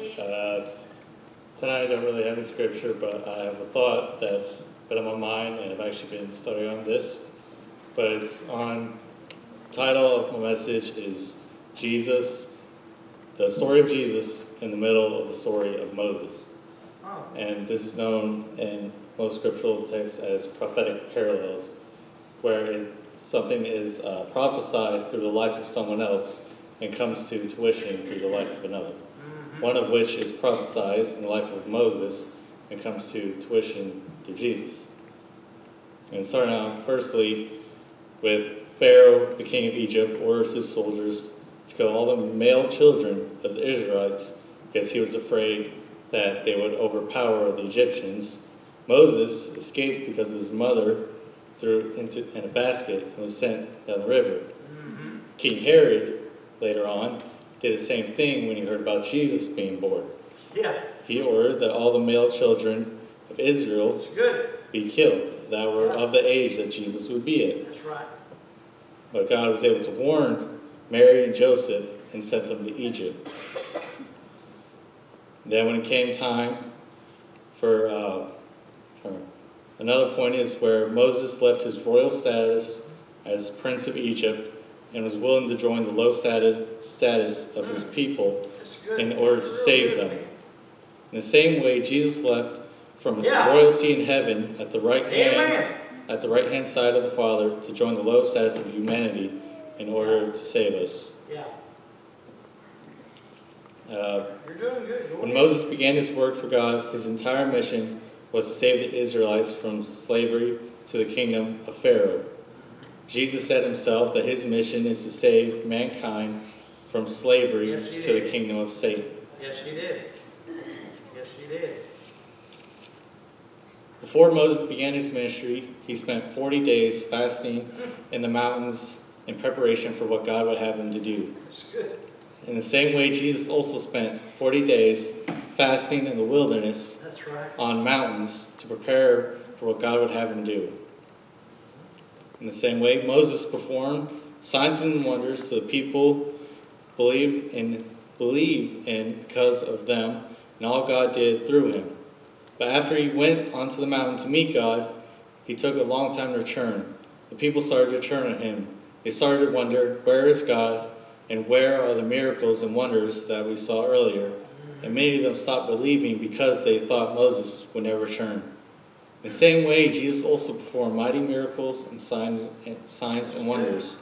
Uh, Tonight I don't really have any scripture, but I have a thought that's been on my mind, and I've actually been studying on this. But it's on, the title of my message is Jesus, the story of Jesus in the middle of the story of Moses. And this is known in most scriptural texts as prophetic parallels, where something is prophesied through the life of someone else and comes to fruition through the life of another. One of which is prophesied in the life of Moses and comes to fruition through Jesus. And starting out firstly with Pharaoh, the king of Egypt, orders his soldiers to kill all the male children of the Israelites because he was afraid that they would overpower the Egyptians. Moses escaped because his mother threw in a basket and was sent down the river. King Herod, later on, did the same thing when he heard about Jesus being born. He ordered that all the male children of Israel be killed that were of the age that Jesus would be at. That's right. But God was able to warn Mary and Joseph and sent them to Egypt. Then when it came time for another point is where Moses left his royal status as Prince of Egypt and was willing to join the low status of his people in order to save them. In the same way, Jesus left from his royalty in heaven at the right hand side of the Father to join the low status of humanity in order to save us. When Moses began his work for God, his entire mission was to save the Israelites from slavery to the kingdom of Pharaoh. Jesus said himself that his mission is to save mankind from slavery to the kingdom of Satan. Yes, he did. Yes, he did. Before Moses began his ministry, he spent 40 days fasting in the mountains in preparation for what God would have him to do. That's good. In the same way, Jesus also spent 40 days fasting in the wilderness on mountains to prepare for what God would have him do. In the same way, Moses performed signs and wonders to the people believed in because of them and all God did through him. But after he went onto the mountain to meet God, he took a long time to return. The people started to turn on him. They started to wonder, where is God and where are the miracles and wonders that we saw earlier? And many of them stopped believing because they thought Moses would never return. In the same way, Jesus also performed mighty miracles and signs and wonders.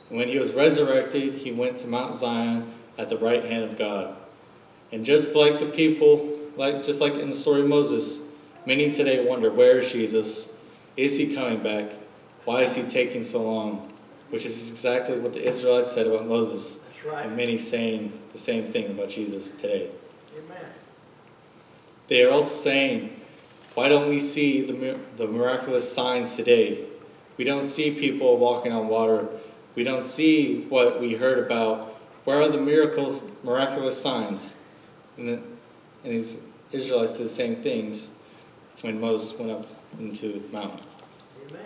And when he was resurrected, he went to Mount Zion at the right hand of God. And just like the people, just like in the story of Moses, many today wonder, where is Jesus? Is he coming back? Why is he taking so long? Which is exactly what the Israelites said about Moses. And many saying the same thing about Jesus today. Amen. They are also saying, why don't we see the miraculous signs today? We don't see people walking on water. We don't see what we heard about. Where are the miraculous signs? And these Israelites did the same things when Moses went up into the mountain. Amen.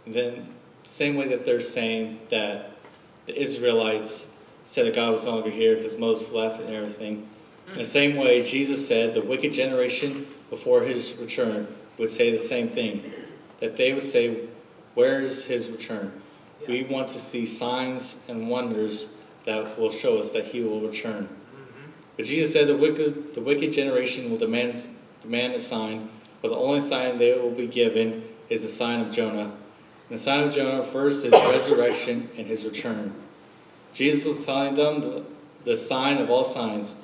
And then, the same way that they're saying that the Israelites said that God was no longer here because Moses left and everything. In the same way, Jesus said the wicked generation before his return would say the same thing. That they would say, where is his return? We want to see signs and wonders that will show us that he will return. But Jesus said the wicked generation will demand a sign, but the only sign they will be given is the sign of Jonah. And the sign of Jonah refers to his resurrection and his return. Jesus was telling them the sign of all signs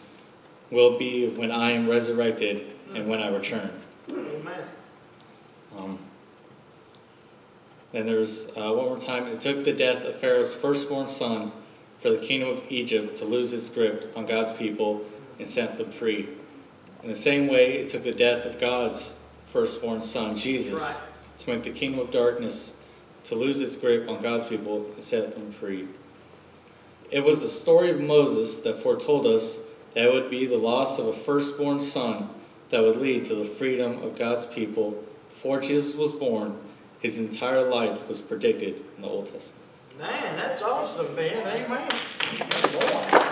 will be when I am resurrected and when I return. Amen. Then there's one more time. It took the death of Pharaoh's firstborn son for the kingdom of Egypt to lose its grip on God's people and set them free. In the same way, it took the death of God's firstborn son, Jesus, to make the kingdom of darkness to lose its grip on God's people and set them free. It was the story of Moses that foretold us that it would be the loss of a firstborn son that would lead to the freedom of God's people. Before Jesus was born, his entire life was predicted in the Old Testament. Man, that's awesome, man. Amen.